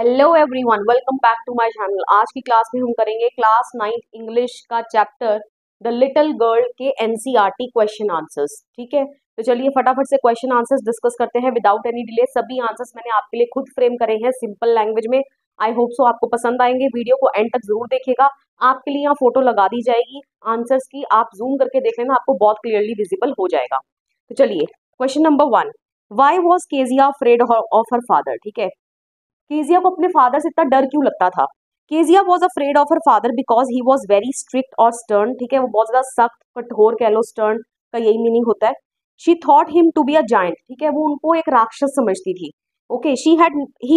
Hello everyone, welcome back to my channel. आज की class में हम करेंगे क्लास 9th इंग्लिश का चैप्टर द लिटिल गर्ल के एनसीईआरटी क्वेश्चन आंसर्स। ठीक है, तो चलिए फटाफट से क्वेश्चन आंसर्स डिस्कस करते हैं विदाउट एनी डिले। सभी आंसर्स मैंने आपके लिए खुद फ्रेम करे हैं सिंपल लैंग्वेज में। आई होप सो आपको पसंद आएंगे। वीडियो को एंड तक जरूर देखिएगा। आपके लिए यहाँ फोटो लगा दी जाएगी आंसर्स की, आप जूम करके देख लेना, आपको बहुत क्लियरली विजिबल हो जाएगा। तो चलिए question number 1, why was Kezia afraid of her father. ठीक है, केजिया को अपने फादर से इतना डर क्यों लगता था। Kezia was afraid of her father because he was very strict और स्टर्न। ठीक है, वो बहुत ज्यादा सख्त कठोर कह लो, स्टर्न का यही मीनिंग होता है। She thought him to be a giant. ठीक है, वो उनको एक राक्षस समझती थी। Okay, he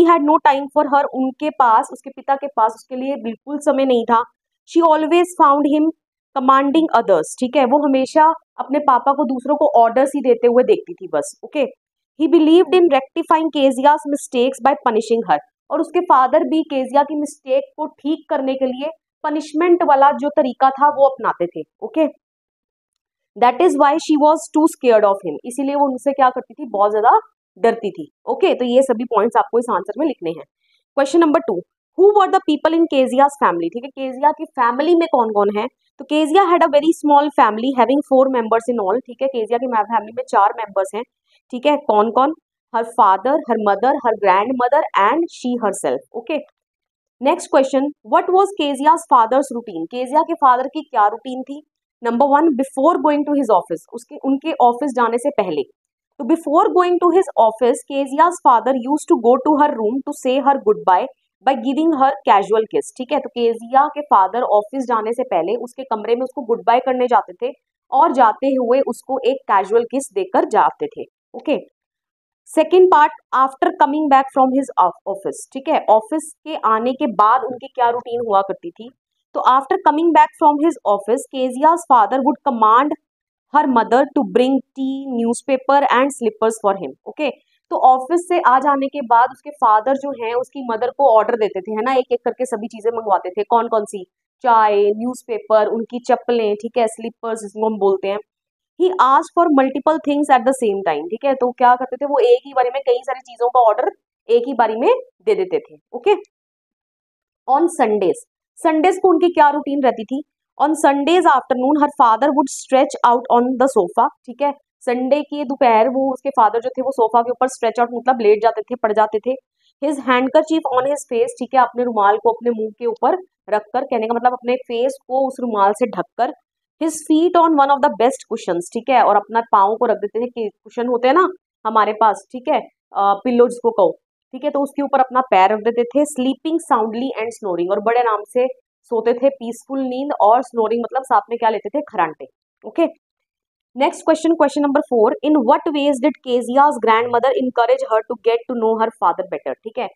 had no time for her. उनके पास, उसके पिता के पास उसके लिए बिल्कुल समय नहीं था। She always found him commanding others. ठीक है, वो हमेशा अपने पापा को दूसरों को ऑर्डर्स ही देते हुए देखती थी बस। Okay, he believed in rectifying Kezia's mistakes by punishing her. और उसके फादर भी केजिया की मिस्टेक को ठीक करने के लिए पनिशमेंट वाला जो तरीका था वो अपनाते थे। Okay, that is why she was too scared of him. इसीलिए वो उनसे क्या करती थी, बहुत ज्यादा डरती थी। ओके, तो ये सभी पॉइंट्स आपको इस आंसर में लिखने हैं। Question number 2, who were the people in Keziah's family. ठीक है, केजिया की फैमिली में कौन कौन है। तो Kezia had a very small family having 4 members in all. ठीक है, केजिया की फैमिली में 4 मेंबर्स हैं। ठीक है, कौन कौन, her father, her mother, her grand mother and she herself. Okay, next question, what was Kezia's father's routine. Kezia के फादर की क्या रूटीन थी। Number 1, before going to his office, उसके उनके ऑफिस जाने से पहले। तो before going to his office Kezia's father use to go to her room to say her goodbye by giving her casual kiss. ठीक है, तो केजिया के फादर ऑफिस जाने से पहले उसके कमरे में उसको गुड बाय करने जाते थे और जाते हुए उसको एक कैजुअल किस देकर जाते थे। Okay, second part, after coming back from his office. ठीक है, ऑफिस के आने के बाद उनकी क्या रूटीन हुआ करती थी। तो after coming back from his office Kezia's father would command her mother to bring tea, newspaper and slippers for him. Okay, तो ऑफिस से आ जाने के बाद उसके फादर जो हैं उसकी मदर को ऑर्डर देते थे, है ना, एक एक करके सभी चीजें मंगवाते थे। कौन कौन सी, चाय, न्यूज़पेपर, उनकी चप्पलें, ठीक है, स्लीपर्स जिसको हम बोलते हैं। He asked for multiple things at the same time. ठीक है, तो क्या करते थे वो, एक ही बारी में कई सारी चीजों का ऑर्डर एक ही बारी में दे देते थे। ओके, ऑन संडेज, संडेज को उनकी क्या रूटीन रहती थी। On Sundays afternoon her father would stretch out on the sofa. ठीक है, संडे की दोपहर वो उसके फादर जो थे वो सोफा के ऊपर स्ट्रेच आउट मतलब लेट जाते थे, पड़ जाते थे। His handkerchief on his face. ठीक है, अपने रुमाल को अपने मुंह के ऊपर रखकर, कहने का मतलब अपने फेस को उस रुमाल से ढककर। His feet on one of the best cushions. ठीक है, और अपना पाँव को रख देते थे, कुशन होते हैं ना हमारे पास, ठीक है, पिल्लो जिसको कहो। ठीक है, तो उसके ऊपर अपना पैर रख देते थे। स्लीपिंग साउंडली एंड स्नोरिंग, और बड़े आराम से सोते थे, पीसफुल नींद। और स्नोरिंग मतलब साथ में क्या लेते थे, खरांटे। Okay, next question, question number 4, in what ways did Kezia's grand mother encourage her to get to know her father better. ठीक है,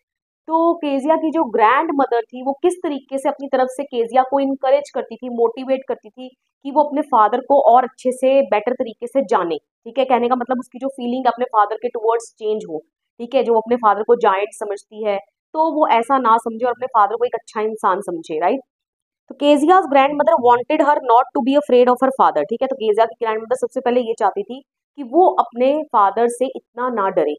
तो केजिया की जो ग्रैंड मदर थी वो किस तरीके से अपनी तरफ से केजिया को इनकरेज करती थी, मोटिवेट करती थी कि वो अपने फादर को और अच्छे से, बेटर तरीके से जाने। ठीक है, कहने का मतलब उसकी जो फीलिंग अपने फादर के टुवर्ड्स चेंज हो। ठीक है, जो अपने फादर को जायंट समझती है तो वो ऐसा ना समझे और अपने फादर को एक अच्छा इंसान समझे, राइट। तो Kezia's grand mother wanted her not to be afraid of her father. ठीक है, तो केजिया की ग्रैंड मदर सबसे पहले ये चाहती थी कि वो अपने फादर से इतना ना डरे।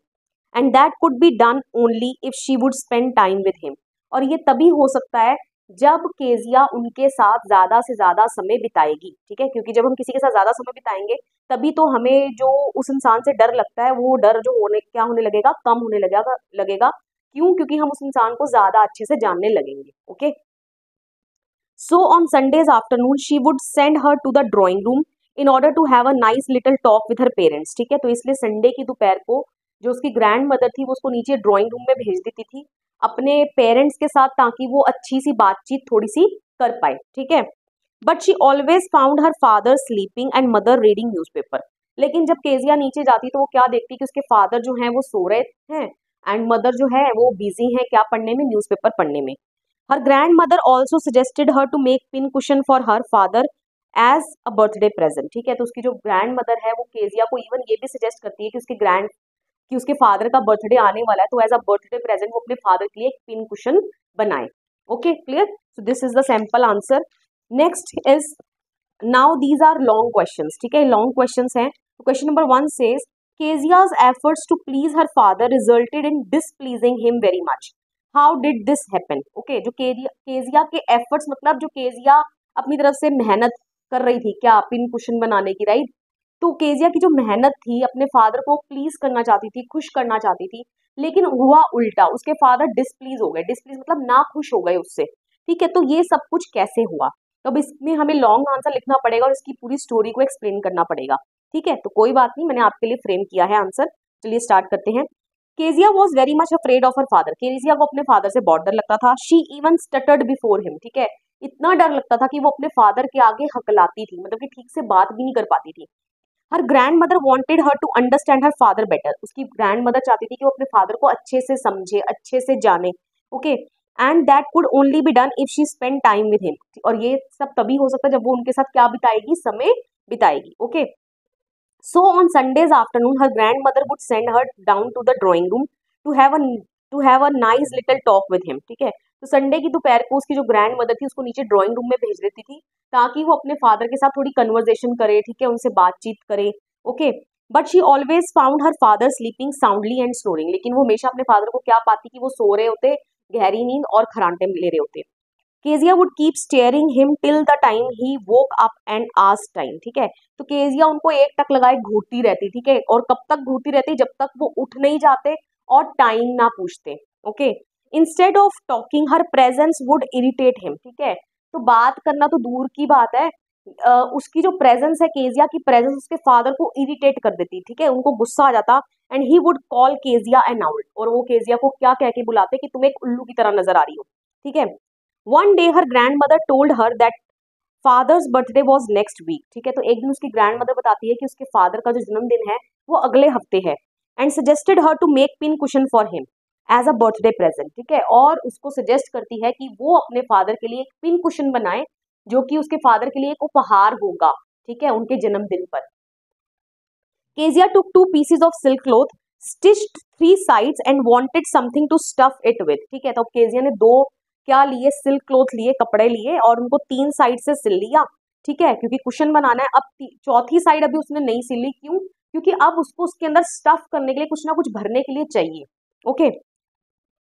And that could be done only if she would spend time with him. और ये तभी हो सकता है जब केजिया उनके साथ ज्यादा से ज्यादा समय बिताएगी। ठीक है, क्योंकि जब हम किसी के साथ ज्यादा समय बिताएंगे तभी तो हमें जो उस इंसान से डर लगता है वो डर जो होने क्या होने लगेगा, कम होने लगेगा। क्यों, क्योंकि हम उस इंसान को ज्यादा अच्छे से जानने लगेंगे। Okay, so on Sundays afternoon she would send her to the drawing room in order to have a nice little talk with her parents. ठीक है, तो इसलिए संडे की दोपहर को जो उसकी ग्रैंड मदर थी वो उसको नीचे ड्राइंग रूम में भेज देती थी अपने पेरेंट्स के साथ, ताकि वो अच्छी सी बातचीत थोड़ी सी कर पाए। ठीक है, but she always found her father sleeping and mother reading newspaper. लेकिन जब केजिया नीचे जाती तो वो क्या देखती कि उसके फादर जो हैं वो सो रहे हैं एंड मदर जो है वो बिजी हैं क्या पढ़ने में, न्यूज़पेपर पढ़ने में। Her grand mother also suggested her to make pin cushion for her father as a birthday present. ठीक है, तो उसकी जो ग्रैंड मदर है वो केजिया को इवन ये भी सजेस्ट करती है कि उसके फादर का बर्थडे आने वाला है तो एज अ बर्थडे प्रेजेंट वो अपने फादर के लिए एक पिन कुशन बनाए। Okay, clear. So this is the sample answer. Next is, now these are long questions. ठीक है, लॉन्ग क्वेश्चंस हैं। Question number 1 says Kezia's efforts to please her father resulted in displeasing him very much. How did this happen. Okay, जो Kezia के efforts, मतलब जो Kezia अपनी तरफ से मेहनत कर रही थी क्या पिन कुशन बनाने की, राइट। तो केजिया की जो मेहनत थी, अपने फादर को प्लीज करना चाहती थी, खुश करना चाहती थी, लेकिन हुआ उल्टा, उसके फादर डिसप्लीज हो गए। डिसप्लीज मतलब ना खुश हो गए उससे, ठीक है। तो ये सब कुछ कैसे हुआ, तो अब इसमें हमें लॉन्ग आंसर लिखना पड़ेगा और इसकी पूरी स्टोरी को एक्सप्लेन करना पड़ेगा, ठीक है। तो कोई बात नहीं, मैंने आपके लिए फ्रेम किया है आंसर। चलिए स्टार्ट करते हैं। Kezia was very much afraid of her father. Kezia को अपने फादर से बहुत डर लगता था। शी इवन स्टटर्ड बिफोर हिम, ठीक है। इतना डर लगता था कि वो अपने फादर के आगे हकलाती थी, मतलब कि ठीक से बात भी नहीं कर पाती थी। Her grand mother wanted her to understand her father better. उसकी ग्रैंड मदर चाहती थी कि वो अपने फादर को अच्छे से समझे, अच्छे से जाने, okay. And that could only be done if she spend time with him. और ये सब तभी हो सकता है जब वो उनके साथ क्या बिताएगी, समय बिताएगी, okay. So on Sundays afternoon, her grandmother would send her down to the drawing room to have a nice little talk with him, ठीक है। तो संडे की दोपहर को उसकी जो ग्रैंड मदर थी उसको नीचे ड्राइंग रूम में भेज देती थी, ताकि वो अपने फादर के साथ थोड़ी कन्वर्जेशन करे, ठीक है, उनसे बातचीत करे, okay. But she always found her father sleeping soundly and snoring. लेकिन वो हमेशा अपने फादर को क्या पाती कि वो सो रहे होते, गहरी नींद और खराटे ले रहे होते। Kezia would keep steering him till the time he woke up and asked time, ठीक है। तो केजिया उनको एक टक लगाए घूरती रहती, ठीक है, और कब तक घूरती रहती, जब तक वो उठ नहीं जाते और टाइम ना पूछते, okay. Instead of talking her presence would irritate him, ठीक है। तो बात करना तो दूर की बात है, उसकी जो प्रेजेंस है, केजिया की प्रेजेंस उसके फादर को इरिटेट कर देती, ठीक है, उनको गुस्सा आ जाता। And he would call Kezia N owl, और वो केजिया को क्या कह के बुलाते कि तुम एक उल्लू की तरह नजर आ रही हो, ठीक है। One day her grand mother told her that father's birthday was next week, ठीक है। तो एक दिन उसकी ग्रैंड मदर बताती है कि उसके फादर का जो जन्मदिन है वो अगले हफ्ते है। And suggested her to make pin cushion for him as a birthday present, ठीक है। और उसको सजेस्ट करती है कि वो अपने फादर के लिए एक पिन कुशन बनाए, जो कि उसके फादर के लिए एक उपहार होगा, ठीक है, उनके जन्मदिन पर। Kezia took 2 pieces of silk cloth, stitched 3 sides and wanted something to stuff it with, ठीक है। तो केजिया ने दो क्या लिए, सिल्क क्लोथ लिए, कपड़े लिए, और उनको 3 साइड से सिल लिया, ठीक है, क्योंकि कुशन बनाना है। अब चौथी साइड अभी उसने नहीं सिली, क्यों, क्योंकि अब उसको उसके अंदर स्टफ करने के लिए, कुछ ना कुछ भरने के लिए चाहिए, okay.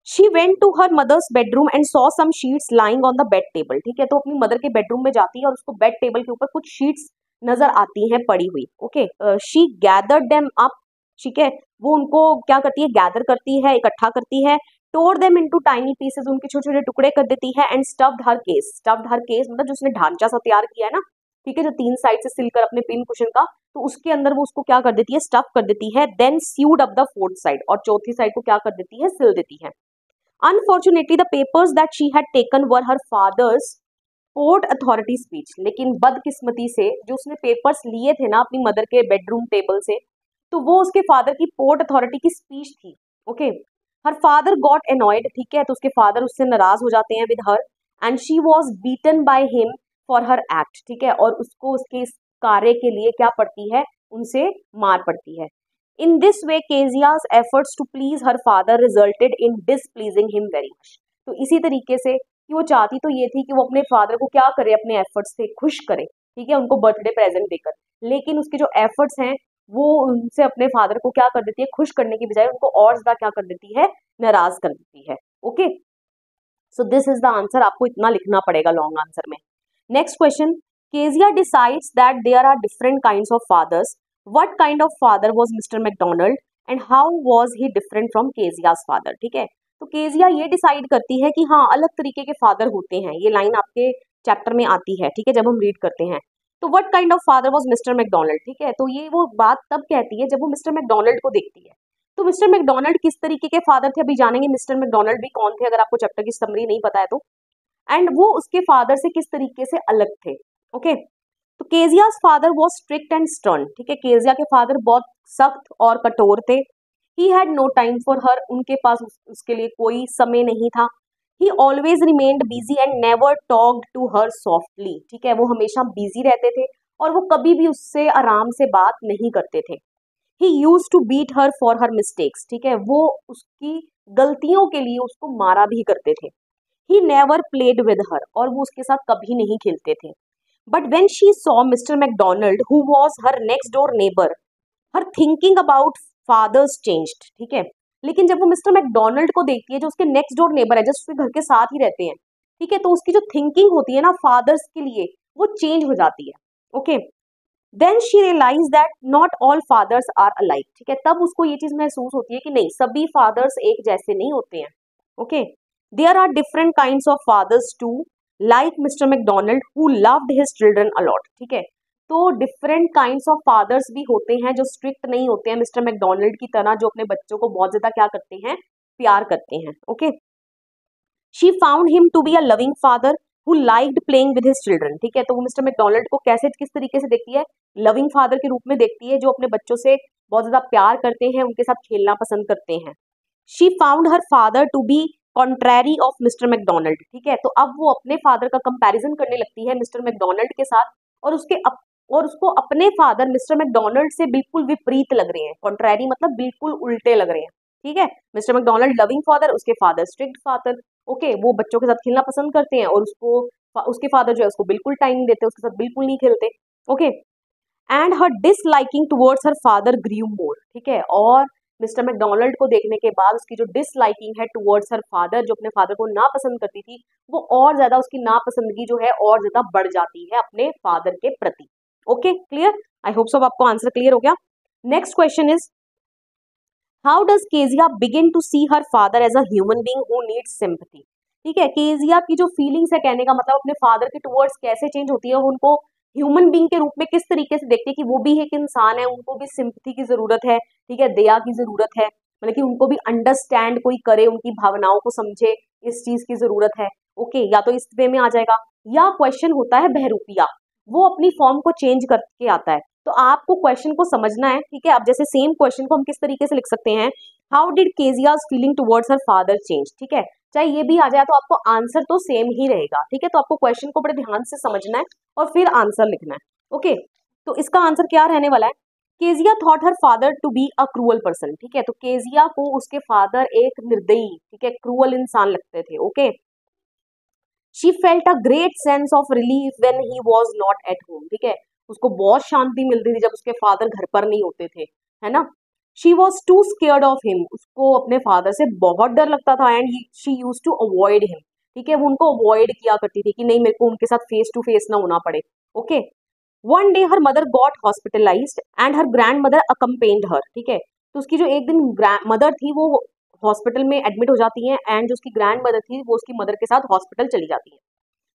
She went to her mother's bedroom and saw some sheets lying on the bed table, ठीक है। तो अपनी मदर के बेडरूम में जाती है और उसको बेड टेबल के ऊपर कुछ शीट्स नजर आती हैं पड़ी हुई, okay. She gathered them up, ठीक है, वो उनको क्या करती है, गैदर करती है, इकट्ठा करती है। टोर देम इनटू टाइनी पीसेस, उनके छोटे छोटे टुकड़े कर देती है। And stuffed her case, stuffed her case मतलब जो उसने ढांचा सा तैयार किया है ना, ठीक है, जो 3 साइड से सिलकर अपने पिन कुशन का, तो उसके अंदर वो उसको क्या कर देती है, स्टफ कर देती है। Then sewed up the 4th side, और चौथी साइड को क्या कर देती है, सिल देती है। Unfortunately, the papers that she had taken were her father's port authority speech. लेकिन बदकिस्मती से जो उसने पेपर्स लिए थे ना अपनी मदर के बेडरूम टेबल से, तो वो उसके फादर की पोर्ट अथॉरिटी की स्पीच थी, okay. Her father got annoyed, ठीक है, तो उसके फादर उससे नाराज हो जाते हैं with her. And she was beaten by him for her act, ठीक है, और उसको उसके इस कार्य के लिए क्या पड़ती है, उनसे मार पड़ती है। In this way, Kezia's efforts to please her father resulted in displeasing him very much. तो इसी तरीके से कि वो चाहती तो ये थी कि वो अपने फादर को क्या करे, अपने एफर्ट्स से खुश करे, ठीक है, उनको बर्थडे प्रेजेंट देकर। लेकिन उसके जो एफर्ट्स हैं वो उनसे अपने फादर को क्या कर देती है, खुश करने की बजाय उनको और ज्यादा क्या कर देती है, नाराज कर देती है, okay. So this is the answer, आपको इतना लिखना पड़ेगा लॉन्ग आंसर में। Next question, Kezia decides that there are different kinds of fathers. What kind of father was Mr. McDonald and how was he different from Kezia's father, ठीक है। तो Kezia ये decide करती है कि हाँ अलग तरीके के फादर होते हैं, ये लाइन आपके चैप्टर में आती है, ठीक है, जब हम रीड करते हैं। तो what kind of father was mister McDonald, ठीक है, तो ये वो बात तब कहती है जब वो मिस्टर मैकडोनल्ड को देखती है। तो मिस्टर मैकडोनल्ड किस तरीके के फादर थे, अभी जानेंगे मिस्टर मैकडोनल्ड भी कौन थे, अगर आपको चैप्टर की समरी नहीं पता है तो। एंड वो उसके फादर से किस तरीके से अलग थे, ओके। तो Kezia's father was strict and stern, ठीक है, केजिया के फादर बहुत सख्त और कठोर थे। He had no time for her, उनके पास उसके लिए कोई समय नहीं था। He always remained busy and never talked to her softly, ठीक है, वो हमेशा बिजी रहते थे और वो कभी भी उससे आराम से बात नहीं करते थे। He use to beat her for her mistakes, ठीक है, वो उसकी गलतियों के लिए उसको मारा भी करते थे। He never played with her, और वो उसके साथ कभी नहीं खेलते थे। But when she saw Mr. McDonald, who was her next door neighbor, her thinking about fathers changed, ठीक है। लेकिन जब वो मिस्टर मैकडोनल्ड को देखती है जो उसके नेक्स्ट डोर नेबर है, जस्ट उसके घर के साथ ही रहते हैं, ठीक है, तो उसकी जो थिंकिंग होती है ना फादर्स के लिए वो चेंज हो जाती है। Okay, then she realise that not all fathers are alike, ठीक है, तब उसको ये चीज महसूस होती है कि नहीं सभी फादर्स एक जैसे नहीं होते हैं। Okay, there are different kinds of fathers too, like Mister Macdonald who loved his children a lot, ठीक है, तो डिफरेंट काइंड्स ऑफ फादर्स भी होते हैं जो स्ट्रिक्ट नहीं होते हैं मिस्टर मैकडोनल्ड की तरह, जो अपने बच्चों को बहुत ज्यादा क्या करते हैं, प्यार करते हैं। Okay, she found him to be a loving father who liked playing with his children, ठीक है, तो वो मिस्टर मैकडोनल्ड को कैसे किस तरीके से देखती है, लविंग फादर के रूप में देखती है जो अपने बच्चों से बहुत ज्यादा प्यार करते हैं, उनके साथ खेलना पसंद करते हैं। She found her father to be contrary of Mr McDonald, ठीक है, तो अब वो अपने फादर का कंपैरिजन करने लगती है मिस्टर मैकडोनल्ड के साथ, और उसको अपने फादर मिस्टर मैकडोनल्ड से बिल्कुल विपरीत लग रहे हैं। कॉन्ट्रैरी मतलब बिल्कुल उल्टे लग रहे हैं, ठीक है, मिस्टर मैकडोनल्ड लविंग फादर, उसके फादर स्ट्रिक्ट फादर। ओके, वो बच्चों के साथ खेलना पसंद करते हैं और उसके फादर जो है उसको बिल्कुल टाइम नहीं देते, उसके साथ बिल्कुल नहीं खेलते। Okay, and her disliking towards her father grew more, ठीक है, और मिस्टर मैकडोनल्ड को देखने के बाद उसकी जो डिसलाइकिंग है टुवर्ड्स हर फादर, जो अपने फादर को नापसंद करती थी, वो और ज्यादा उसकी नापसंदगी जो है और ज्यादा बढ़ जाती है अपने फादर के प्रति। Okay, clear? आई होप सब आपको आंसर क्लियर हो गया। Next question is how does Kezia begin to see her father as a human being who needs sympathy, ठीक है, केजिया की जो फीलिंग्स है कहने का मतलब अपने फादर के टुवर्ड्स कैसे चेंज होती है, उनको ह्यूमन बीइंग के रूप में किस तरीके से देखते हैं कि वो भी एक इंसान है, उनको भी सिंपैथी की जरूरत है, ठीक है, दया की जरूरत है, मतलब कि उनको भी अंडरस्टैंड कोई करे, उनकी भावनाओं को समझे, इस चीज की जरूरत है। ओके, या तो इस वे में आ जाएगा, या क्वेश्चन होता है बहरूपिया, वो अपनी फॉर्म को चेंज करके आता है, तो आपको क्वेश्चन को समझना है, ठीक है। अब जैसे सेम क्वेश्चन को हम किस तरीके से लिख सकते हैं, how did Keziah's feeling towards her father change, ठीक है, चाहे ये भी आ जाए तो आपको आंसर तो सेम ही रहेगा, ठीक है, तो आपको क्वेश्चन को बड़े ध्यान से समझना है और फिर आंसर लिखना है। ओके, तो इसका आंसर क्या रहने वाला है, Kezia thought her father to be a cruel person, ठीक है, तो केजिया को उसके फादर एक निर्दयी, ठीक है, क्रूअल इंसान लगते थे। Okay, she felt a great sense of relief when he was not at home, ठीक है, उसको बहुत शांति मिलती थी जब उसके फादर घर पर नहीं होते थे, है ना। She was too scared of him, उसको अपने फादर से बहुत डर लगता था, and she use to avoid him, ठीक है, वो उनको अवॉइड किया करती थी कि नहीं मेरे को उनके साथ फेस टू फेस ना होना पड़े। Okay, one day her mother got hospitalised and her grand mother accompanied her, ठीक है, तो उसकी जो एक दिन मदर थी वो हॉस्पिटल में एडमिट हो जाती है, एंड जो उसकी ग्रैंड मदर थी वो उसकी मदर के साथ हॉस्पिटल चली जाती है।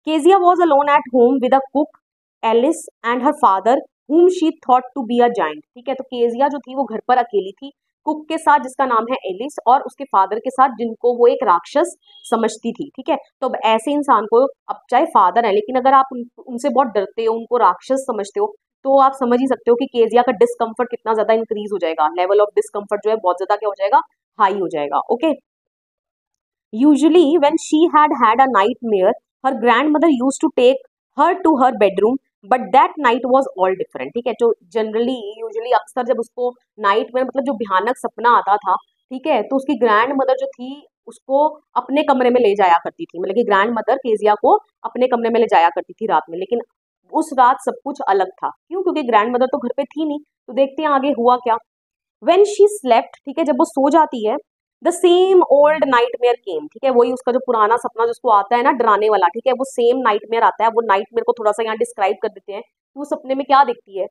Kezia was alone at home with a cook Alice and her father whom she thought to be a giant, ठीक है, तो केजिया जो थी वो घर पर अकेली थी, कुक के साथ जिसका नाम है एलिस, और उसके फादर के साथ जिनको वो एक राक्षस समझती थी, ठीक है, तो अब ऐसे इंसान को, अब चाहे फादर है लेकिन अगर आप उनसे बहुत डरते हो, उनको राक्षस समझते हो, तो आप समझ ही सकते हो कि केजिया का डिस्कम्फर्ट कितना ज्यादा इंक्रीज हो जाएगा, लेवल ऑफ डिस्कम्फर्ट जो है बहुत ज्यादा क्या हो जाएगा, हाई हो जाएगा। Okay, usually when she had a nightmare her grandmother used to take her to her bedroom but that night was all different, ठीक है, तो जनरली यूजुअली अक्सर जब उसको नाइट में मतलब जो भयानक सपना आता था, ठीक है, तो उसकी ग्रैंड मदर जो थी उसको अपने कमरे में ले जाया करती थी, मतलब कि ग्रैंड मदर केजिया को अपने कमरे में ले जाया करती थी रात में, लेकिन उस रात सब कुछ अलग था, क्यों, क्योंकि ग्रैंड मदर तो घर पे थी नहीं। तो देखते हैं आगे हुआ क्या। वेन शी स्लेप्ट, ठीक है, जब वो सो जाती है, द सेम ओल्ड नाइटमेयर केम, ठीक है, वही उसका जो पुराना सपना जिसको आता है ना डराने वाला, ठीक है, वो सेम नाइटमेयर आता है। वो नाइटमेयर को थोड़ा सा यहाँ डिस्क्राइब कर देते हैं, वो सपने में क्या देखती है,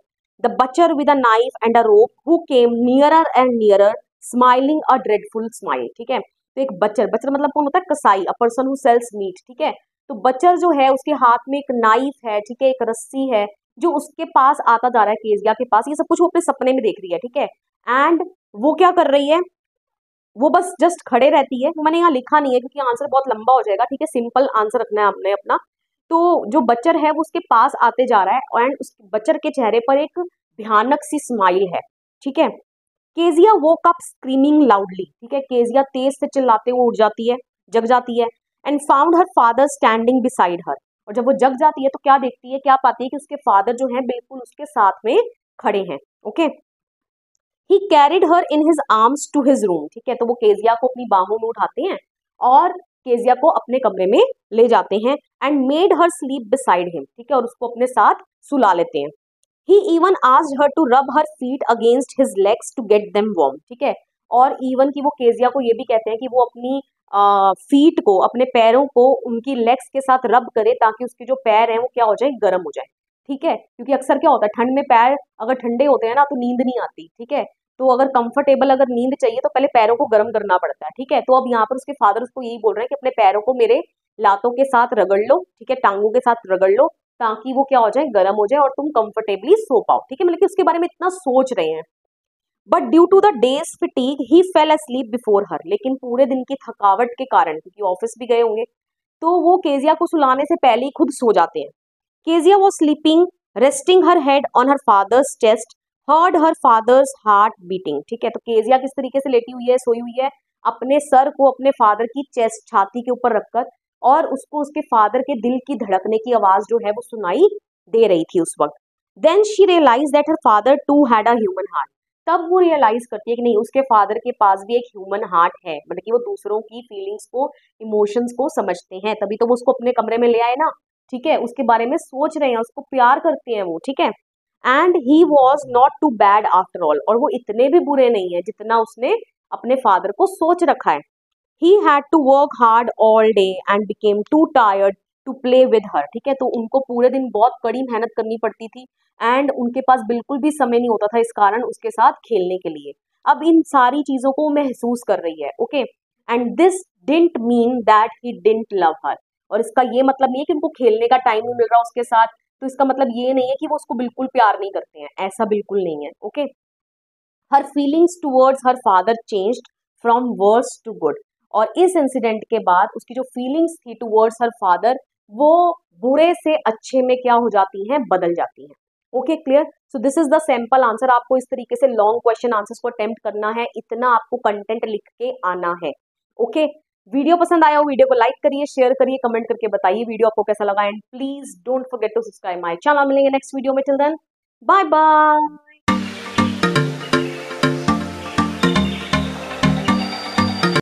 the butcher with a knife and a rope who came nearer and nearer smiling a dreadful smile, ठीक है, तो एक बचर, बचर मतलब कौन होता है, कसाई, a person who sells meat, ठीक है, तो बचर जो है उसके हाथ में एक नाइफ है, ठीक है, एक रस्सी है, जो उसके पास आता जा रहा है केजिया के पास, ये सब कुछ वो अपने सपने में देख रही है, ठीक है, एंड वो क्या कर रही है, वो बस जस्ट खड़े रहती है। मैंने यहाँ लिखा नहीं है क्योंकि आंसर बहुत लंबा हो जाएगा, ठीक है, सिंपल आंसर रखना है हमने अपना। तो जो बच्चर है वो उसके पास आते जा रहा है, एंड उस बच्चर के चेहरे पर एक भयानक सी स्माइल है, ठीक है। Kezia woke up screaming loudly, ठीक है, केजिया तेज से चिल्लाते हुए उठ जाती है, जग जाती है, and found her father standing beside her, और जब वो जग जाती है तो क्या देखती है, क्या पाती है कि उसके फादर जो है बिल्कुल उसके साथ में खड़े हैं। Okay, he carried her in his arms to his room, ठीक है, तो वो केजिया को अपनी बाहों में उठाते हैं और केजिया को अपने कमरे में ले जाते हैं, and made her sleep beside him, ठीक है, और उसको अपने साथ सुला लेते हैं। He even asked her to rub her feet against his legs to get them warm, ठीक है, और इवन कि वो केजिया को ये भी कहते हैं कि वो अपनी फीट को, अपने पैरों को उनकी लेग्स के साथ रब करे ताकि उसके जो पैर हैं वो क्या हो जाए, गर्म हो जाए। ठीक है, क्योंकि अक्सर क्या होता है ठंड में पैर अगर ठंडे होते हैं ना तो नींद नहीं आती। ठीक है, तो अगर कंफर्टेबल अगर नींद चाहिए तो पहले पैरों को गर्म करना पड़ता है। ठीक है, तो अब यहाँ पर उसके फादर उसको यही बोल रहे हैं कि अपने पैरों को मेरे लातों के साथ रगड़ लो, ठीक है, टांगों के साथ रगड़ लो ताकि वो क्या हो जाए, गर्म हो जाए और तुम कंफर्टेबली सो पाओ। ठीक है, मतलब कि उसके बारे में इतना सोच रहे हैं। But due to the day's fatigue he fell asleep before her, लेकिन पूरे दिन की थकावट के कारण, क्योंकि ऑफिस भी गए होंगे, तो वो केजिया को सुलाने से पहले ही खुद सो जाते हैं। Kezia was sleeping resting her head on her father's chest, heard her father's heart beating. ठीक है, तो केजिया किस तरीके से लेटी हुई है, सोई हुई है, अपने सर को अपने फादर की चेस्ट, छाती के ऊपर रखकर, और उसको उसके फादर के दिल की धड़कने की आवाज जो है वो सुनाई दे रही थी उस वक्त। Then she realise that her father too had a human heart, तब वो रियलाइज करती है कि नहीं, उसके फादर के पास भी एक ह्यूमन हार्ट है, मतलब कि वो दूसरों की फीलिंग्स को, इमोशंस को समझते हैं, तभी तो वो उसको अपने कमरे में ले आए ना। ठीक है, उसके बारे में सोच रहे हैं, उसको प्यार करते हैं वो। ठीक है, and he was not too bad after all, और वो इतने भी बुरे नहीं है जितना उसने अपने फादर को सोच रखा है। He had to work hard all day and became too tired to play with her. ठीक है, तो उनको पूरे दिन बहुत कड़ी मेहनत करनी पड़ती थी एंड उनके पास बिल्कुल भी समय नहीं होता था इस कारण उसके साथ खेलने के लिए। अब इन सारी चीजों को महसूस कर रही है। Okay, and this didn't mean that he didn't love हर, और इसका ये मतलब नहीं है कि उनको खेलने का टाइम नहीं मिल रहा उसके साथ, तो इसका मतलब ये नहीं है कि वो उसको बिल्कुल प्यार नहीं करते हैं, ऐसा बिल्कुल नहीं है। Okay, her feelings towards her father changed from worse to good, और इस इंसिडेंट के बाद उसकी जो फीलिंग्स थी टूवर्ड्स हर फादर, वो बुरे से अच्छे में क्या हो जाती हैं, बदल जाती हैं। Okay, clear. So this is the simple answer. आपको इस तरीके से लॉन्ग क्वेश्चन आंसर्स को अटेम्प्ट करना है, इतना आपको कंटेंट लिख के आना है। ओके, वीडियो पसंद आया हो वीडियो को लाइक करिए, शेयर करिए, कमेंट करके बताइए वीडियो आपको कैसा लगा, and please don't forget to subscribe my channel. मिलेंगे नेक्स्ट वीडियो में, टिल देन बाय बाय।